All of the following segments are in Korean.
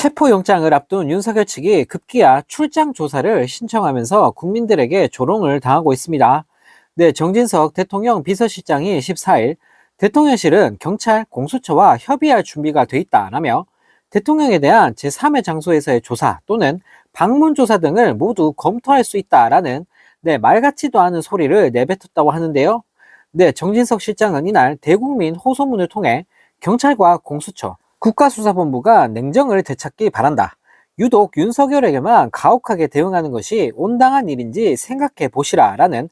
체포영장을 앞둔 윤석열 측이 급기야 출장 조사를 신청하면서 국민들에게 조롱을 당하고 있습니다. 정진석 대통령 비서실장이 14일 대통령실은 경찰, 공수처와 협의할 준비가 돼 있다라며 대통령에 대한 제3의 장소에서의 조사 또는 방문 조사 등을 모두 검토할 수 있다라는 말 같지도 않은 소리를 내뱉었다고 하는데요. 정진석 실장은 이날 대국민 호소문을 통해 경찰과 공수처, 국가수사본부가 냉정을 되찾기 바란다. 유독 윤석열에게만 가혹하게 대응하는 것이 온당한 일인지 생각해 보시라라는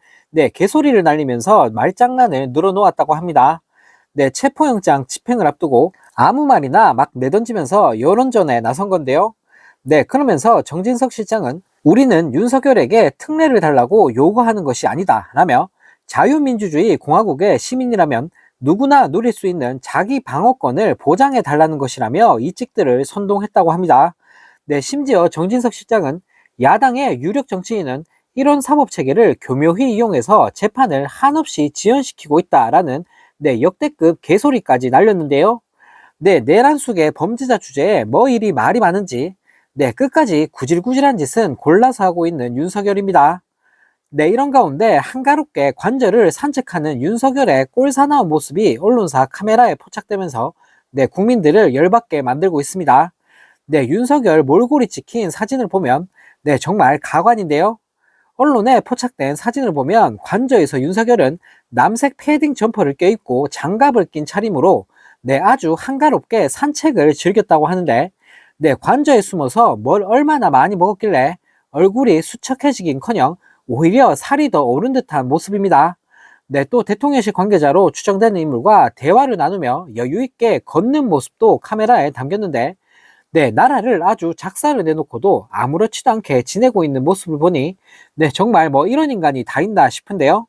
개소리를 날리면서 말장난을 늘어놓았다고 합니다. 체포영장 집행을 앞두고 아무 말이나 막 내던지면서 여론전에 나선 건데요. 그러면서 정진석 실장은 우리는 윤석열에게 특례를 달라고 요구하는 것이 아니다 라며 자유민주주의 공화국의 시민이라면 누구나 누릴 수 있는 자기 방어권을 보장해 달라는 것이라며 이직들을 선동했다고 합니다. 심지어 정진석 실장은 야당의 유력 정치인은 이런 사법체계를 교묘히 이용해서 재판을 한없이 지연시키고 있다라는 역대급 개소리까지 날렸는데요. 내란 속의 범죄자 주제에 뭐 이리 말이 많은지 끝까지 구질구질한 짓은 골라서 하고 있는 윤석열입니다. 이런 가운데 한가롭게 관저를 산책하는 윤석열의 꼴사나운 모습이 언론사 카메라에 포착되면서 국민들을 열받게 만들고 있습니다. 윤석열 몰골이 찍힌 사진을 보면 정말 가관인데요. 언론에 포착된 사진을 보면 관저에서 윤석열은 남색 패딩 점퍼를 껴입고 장갑을 낀 차림으로 아주 한가롭게 산책을 즐겼다고 하는데 관저에 숨어서 뭘 얼마나 많이 먹었길래 얼굴이 수척해지긴커녕 오히려 살이 더 오른 듯한 모습입니다. 또 대통령실 관계자로 추정되는 인물과 대화를 나누며 여유있게 걷는 모습도 카메라에 담겼는데 나라를 아주 작사를 내놓고도 아무렇지도 않게 지내고 있는 모습을 보니 정말 뭐 이런 인간이 다 있나 싶은데요.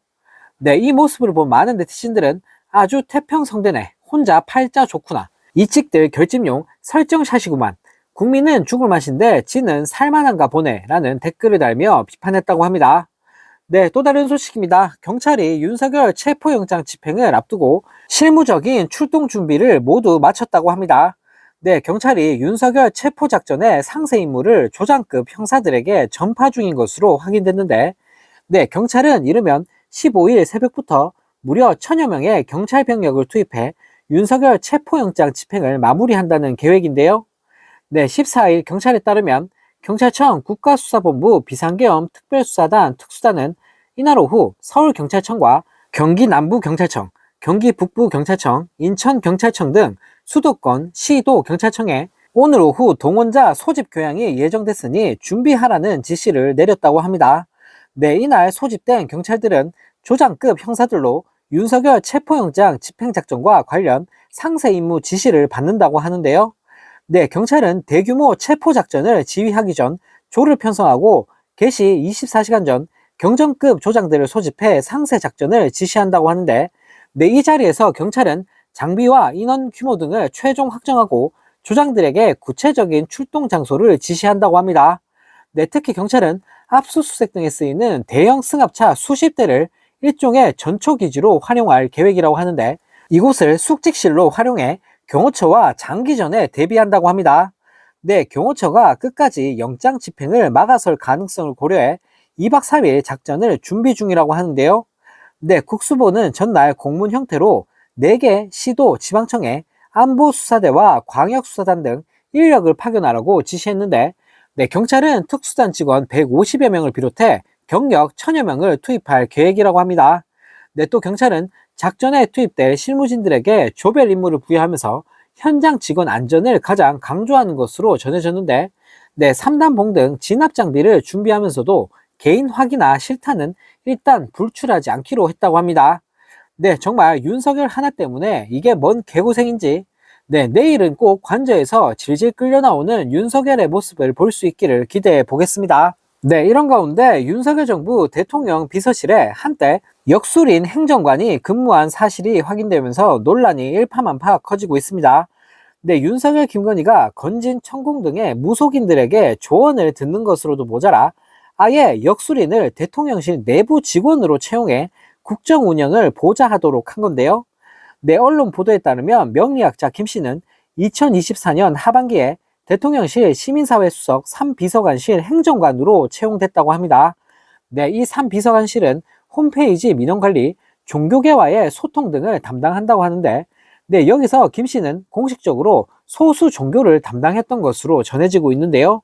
이 모습을 본 많은 네티즌들은 아주 태평성대네, 혼자 팔자 좋구나, 이 찍들 결집용 설정샷이구만, 국민은 죽을 맛인데 지는 살만한가 보네 라는 댓글을 달며 비판했다고 합니다. 또 다른 소식입니다. 경찰이 윤석열 체포영장 집행을 앞두고 실무적인 출동 준비를 모두 마쳤다고 합니다. 경찰이 윤석열 체포작전의 상세 임무를 조장급 형사들에게 전파 중인 것으로 확인됐는데 경찰은 이르면 15일 새벽부터 무려 1000여 명의 경찰 병력을 투입해 윤석열 체포영장 집행을 마무리한다는 계획인데요. 14일 경찰에 따르면 경찰청 국가수사본부 비상계엄 특별수사단 특수단은 이날 오후 서울경찰청과 경기남부경찰청, 경기북부경찰청, 인천경찰청 등 수도권 시도 경찰청에 오늘 오후 동원자 소집 교양이 예정됐으니 준비하라는 지시를 내렸다고 합니다. 이날 소집된 경찰들은 조장급 형사들로 윤석열 체포영장 집행작전과 관련 상세 임무 지시를 받는다고 하는데요. 경찰은 대규모 체포작전을 지휘하기 전 조를 편성하고 개시 24시간 전 경정급 조장들을 소집해 상세 작전을 지시한다고 하는데 이 자리에서 경찰은 장비와 인원 규모 등을 최종 확정하고 조장들에게 구체적인 출동 장소를 지시한다고 합니다. 특히 경찰은 압수수색 등에 쓰이는 대형 승합차 수십 대를 일종의 전초기지로 활용할 계획이라고 하는데 이곳을 숙직실로 활용해 경호처와 장기전에 대비한다고 합니다. 경호처가 끝까지 영장 집행을 막아설 가능성을 고려해 2박 3일 작전을 준비 중이라고 하는데요. 국수본은 전날 공문 형태로 4개 시도 지방청에 안보수사대와 광역수사단 등 인력을 파견하라고 지시했는데 경찰은 특수단 직원 150여 명을 비롯해 경력 1000여 명을 투입할 계획이라고 합니다. 또 경찰은 작전에 투입될 실무진들에게 조별 임무를 부여하면서 현장 직원 안전을 가장 강조하는 것으로 전해졌는데 3단봉 등 진압 장비를 준비하면서도 개인 확인이나 실탄은 일단 불출하지 않기로 했다고 합니다. 정말 윤석열 하나 때문에 이게 뭔 개고생인지 내일은 꼭 관저에서 질질 끌려 나오는 윤석열의 모습을 볼 수 있기를 기대해 보겠습니다. 이런 가운데 윤석열 정부 대통령 비서실에 한때 역술인 행정관이 근무한 사실이 확인되면서 논란이 일파만파 커지고 있습니다. 윤석열 김건희가 건진 천공 등의 무속인들에게 조언을 듣는 것으로도 모자라 아예 역술인을 대통령실 내부 직원으로 채용해 국정 운영을 보좌하도록 한 건데요. 언론 보도에 따르면 명리학자 김 씨는 2024년 하반기에 대통령실 시민사회수석 3비서관실 행정관으로 채용됐다고 합니다. 네, 이 3비서관실은 홈페이지 민원관리, 종교계와의 소통 등을 담당한다고 하는데, 네, 여기서 김 씨는 공식적으로 소수 종교를 담당했던 것으로 전해지고 있는데요.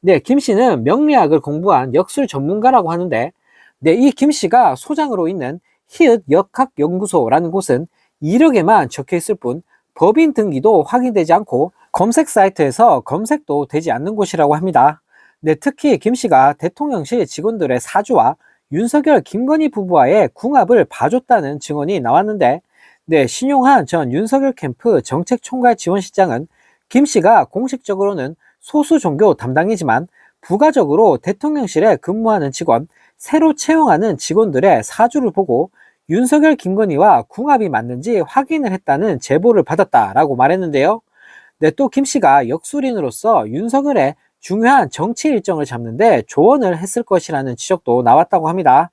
네, 김 씨는 명리학을 공부한 역술 전문가라고 하는데, 네, 이 김 씨가 소장으로 있는 히읗 역학연구소라는 곳은 이력에만 적혀 있을 뿐 법인 등기도 확인되지 않고 검색 사이트에서 검색도 되지 않는 곳이라고 합니다. 네, 특히 김 씨가 대통령실 직원들의 사주와 윤석열, 김건희 부부와의 궁합을 봐줬다는 증언이 나왔는데, 네, 신용한 전 윤석열 캠프 정책총괄 지원실장은 김 씨가 공식적으로는 소수 종교 담당이지만 부가적으로 대통령실에 근무하는 직원, 새로 채용하는 직원들의 사주를 보고 윤석열, 김건희와 궁합이 맞는지 확인을 했다는 제보를 받았다라고 말했는데요. 네, 또 김 씨가 역술인으로서 윤석열의 중요한 정치 일정을 잡는데 조언을 했을 것이라는 지적도 나왔다고 합니다.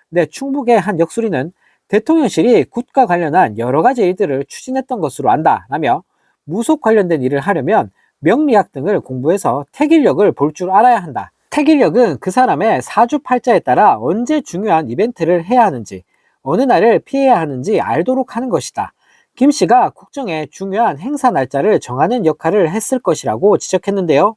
네, 충북의 한 역술인은 대통령실이 굿과 관련한 여러 가지 일들을 추진했던 것으로 안다라며 무속 관련된 일을 하려면 명리학 등을 공부해서 택일력을 볼 줄 알아야 한다. 택일력은 그 사람의 사주팔자에 따라 언제 중요한 이벤트를 해야 하는지, 어느 날을 피해야 하는지 알도록 하는 것이다. 김 씨가 국정의 중요한 행사 날짜를 정하는 역할을 했을 것이라고 지적했는데요.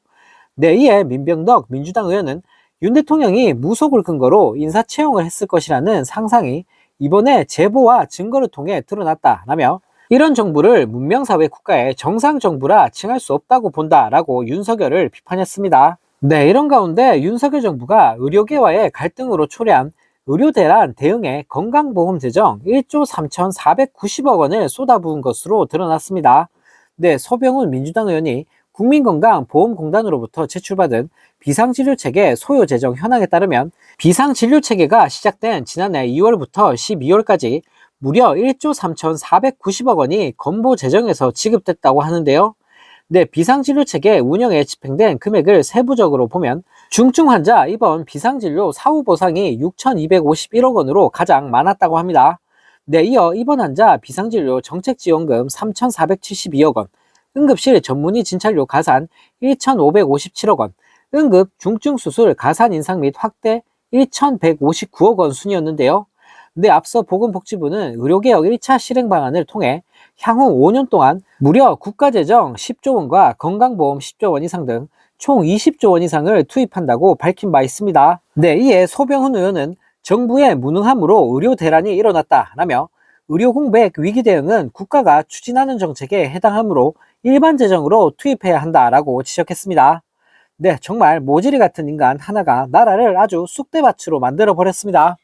네, 이에 민병덕 민주당 의원은 윤 대통령이 무속을 근거로 인사 채용을 했을 것이라는 상상이 이번에 제보와 증거를 통해 드러났다라며 이런 정부를 문명사회 국가의 정상정부라 칭할 수 없다고 본다라고 윤석열을 비판했습니다. 네, 이런 가운데 윤석열 정부가 의료계와의 갈등으로 초래한 의료대란 대응에 건강보험 재정 1조 3,490억 원을 쏟아부은 것으로 드러났습니다. 네, 서병훈 민주당 의원이 국민건강보험공단으로부터 제출받은 비상진료체계 소요 재정 현황에 따르면 비상진료체계가 시작된 지난해 2월부터 12월까지 무려 1조 3,490억 원이 건보 재정에서 지급됐다고 하는데요. 네, 비상진료체계 운영에 집행된 금액을 세부적으로 보면 중증 환자 입원 비상진료 사후 보상이 6,251억 원으로 가장 많았다고 합니다. 네, 이어 입원 환자 비상진료 정책지원금 3,472억 원, 응급실 전문의 진찰료 가산 1,557억 원, 응급 중증수술 가산 인상 및 확대 1,159억 원 순이었는데요. 네, 앞서 보건복지부는 의료개혁 1차 실행 방안을 통해 향후 5년 동안 무려 국가재정 10조 원과 건강보험 10조 원 이상 등 총 20조 원 이상을 투입한다고 밝힌 바 있습니다. 네, 이에 소병훈 의원은 정부의 무능함으로 의료 대란이 일어났다라며 의료공백 위기 대응은 국가가 추진하는 정책에 해당하므로 일반 재정으로 투입해야 한다라고 지적했습니다. 네, 정말 모질이 같은 인간 하나가 나라를 아주 쑥대밭으로 만들어 버렸습니다.